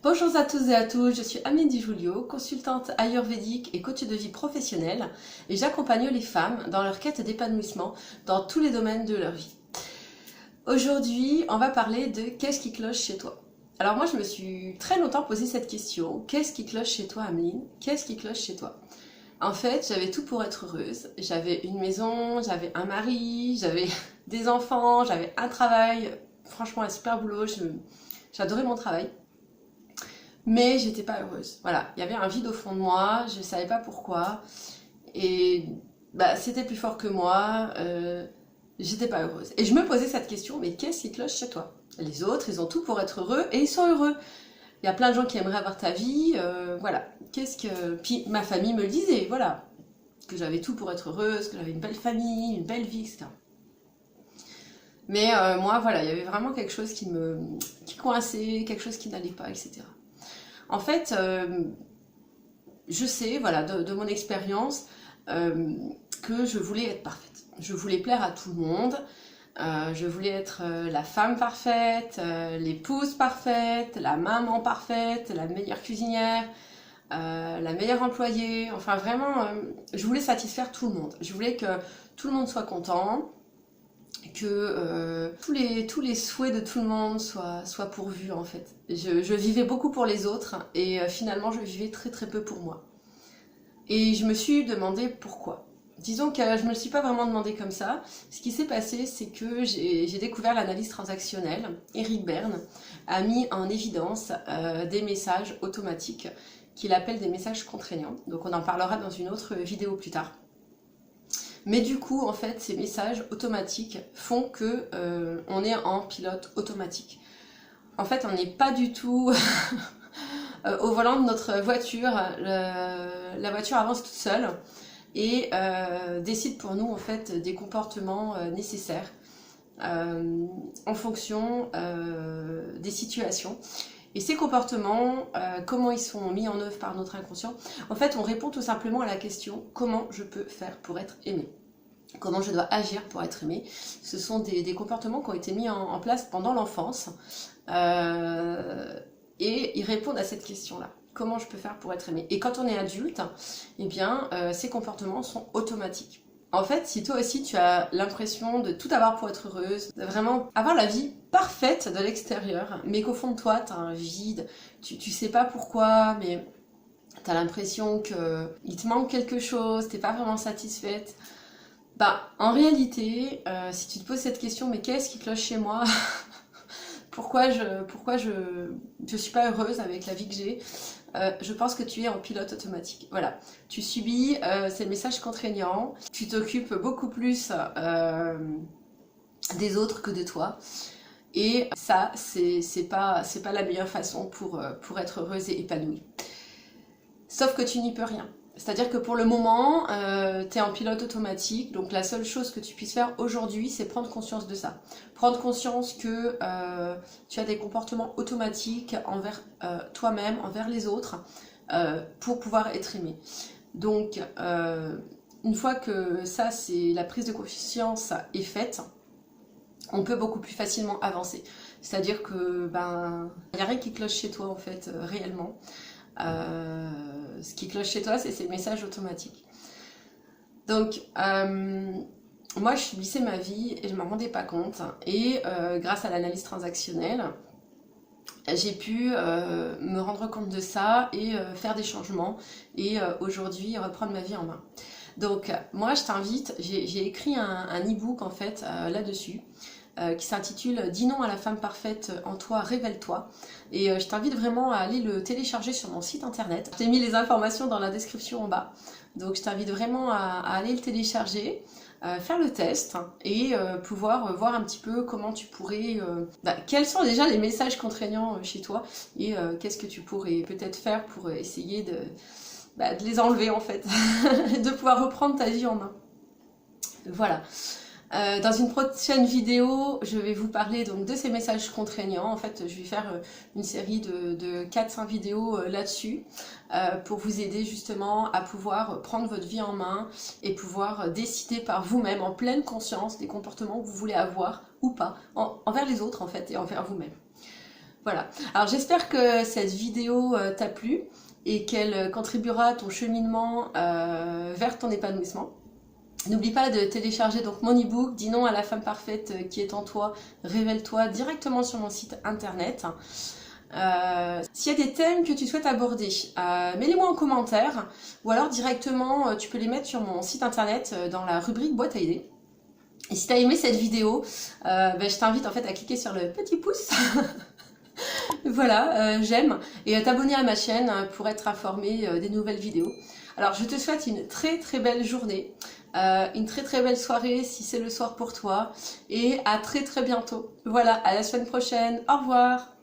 Bonjour à tous et à toutes, je suis Amélie Di Giulio, consultante ayurvédique et coach de vie professionnelle et j'accompagne les femmes dans leur quête d'épanouissement dans tous les domaines de leur vie. Aujourd'hui, on va parler de qu'est-ce qui cloche chez toi. Alors moi, je me suis très longtemps posé cette question. Qu'est-ce qui cloche chez toi, Ameline? Qu'est-ce qui cloche chez toi? En fait, j'avais tout pour être heureuse. J'avais une maison, j'avais un mari, j'avais des enfants, j'avais un travail. Franchement, un super boulot. J'adorais mon travail. Mais j'étais pas heureuse. Voilà, il y avait un vide au fond de moi, je savais pas pourquoi. Et c'était plus fort que moi, j'étais pas heureuse. Et je me posais cette question, mais qu'est-ce qui cloche chez toi? Les autres, ils ont tout pour être heureux et ils sont heureux. Il y a plein de gens qui aimeraient avoir ta vie, voilà. Puis ma famille me le disait, voilà, que j'avais tout pour être heureuse, que j'avais une belle famille, une belle vie, etc. Mais moi, voilà, il y avait vraiment quelque chose qui coinçait, quelque chose qui n'allait pas, etc. En fait, je sais, voilà, de mon expérience, que je voulais être parfaite. Je voulais plaire à tout le monde. Je voulais être la femme parfaite, l'épouse parfaite, la maman parfaite, la meilleure cuisinière, la meilleure employée. Enfin, vraiment, je voulais satisfaire tout le monde. Je voulais que tout le monde soit content, que tous les souhaits de tout le monde soient pourvus en fait. Je vivais beaucoup pour les autres et finalement je vivais très très peu pour moi. Et je me suis demandé pourquoi. Disons que je me le suis pas vraiment demandé comme ça. Ce qui s'est passé, c'est que j'ai découvert l'analyse transactionnelle. Eric Berne a mis en évidence des messages automatiques qu'il appelle des messages contraignants. Donc on en parlera dans une autre vidéo plus tard. Mais du coup, en fait, ces messages automatiques font que on est en pilote automatique. En fait, on n'est pas du tout au volant de notre voiture. La voiture avance toute seule et décide pour nous en fait des comportements nécessaires en fonction des situations. Et ces comportements, comment ils sont mis en œuvre par notre inconscient? En fait, on répond tout simplement à la question comment je peux faire pour être aimé? Comment je dois agir pour être aimé? Ce sont des comportements qui ont été mis en place pendant l'enfance et ils répondent à cette question-là. Comment je peux faire pour être aimé? Et quand on est adulte, eh bien, ces comportements sont automatiques. En fait, si toi aussi tu as l'impression de tout avoir pour être heureuse, de vraiment avoir la vie parfaite de l'extérieur, mais qu'au fond de toi, tu as un vide, tu sais pas pourquoi, mais tu as l'impression qu'il te manque quelque chose, t'es pas vraiment satisfaite, en réalité, si tu te poses cette question, mais qu'est-ce qui cloche chez moi? Pourquoi je suis pas heureuse avec la vie que j'ai? Je pense que tu es en pilote automatique. Voilà, tu subis ces messages contraignants, tu t'occupes beaucoup plus des autres que de toi. Et ça, c'est pas la meilleure façon pour être heureuse et épanouie. Sauf que tu n'y peux rien. C'est-à-dire que pour le moment, tu es en pilote automatique, donc la seule chose que tu puisses faire aujourd'hui, c'est prendre conscience de ça. Prendre conscience que tu as des comportements automatiques envers toi-même, envers les autres, pour pouvoir être aimé. Donc, une fois que ça, c'est la prise de conscience est faite, on peut beaucoup plus facilement avancer. C'est-à-dire que il n'y a rien qui cloche chez toi en fait, réellement. Ce qui cloche chez toi, c'est ces messages automatiques. Donc, moi, je subissais ma vie et je ne m'en rendais pas compte. Et grâce à l'analyse transactionnelle, j'ai pu me rendre compte de ça et faire des changements et aujourd'hui reprendre ma vie en main. Donc, moi, je t'invite, j'ai écrit un e-book en fait là-dessus. Qui s'intitule « Dis non à la femme parfaite en toi, révèle-toi ». Et je t'invite vraiment à aller le télécharger sur mon site internet. Je t'ai mis les informations dans la description en bas. Donc je t'invite vraiment à aller le télécharger, faire le test et pouvoir voir un petit peu comment tu pourrais... quels sont déjà les messages contraignants chez toi et qu'est-ce que tu pourrais peut-être faire pour essayer de les enlever en fait, de pouvoir reprendre ta vie en main. Voilà. Dans une prochaine vidéo, je vais vous parler donc de ces messages contraignants. En fait, je vais faire une série de 4-5 vidéos là-dessus pour vous aider justement à pouvoir prendre votre vie en main et pouvoir décider par vous-même en pleine conscience des comportements que vous voulez avoir ou pas envers les autres en fait et envers vous-même. Voilà. Alors j'espère que cette vidéo t'a plu et qu'elle contribuera à ton cheminement vers ton épanouissement. N'oublie pas de télécharger donc mon e-book Dis non à la femme parfaite qui est en toi, révèle-toi directement sur mon site internet. S'il y a des thèmes que tu souhaites aborder, mets-les-moi en commentaire ou alors directement tu peux les mettre sur mon site internet dans la rubrique boîte à idées. Et si tu as aimé cette vidéo, je t'invite en fait à cliquer sur le petit pouce. Voilà, j'aime, et à t'abonner à ma chaîne pour être informé des nouvelles vidéos. Alors je te souhaite une très très belle journée, une très très belle soirée si c'est le soir pour toi, et à très très bientôt. Voilà, à la semaine prochaine, au revoir.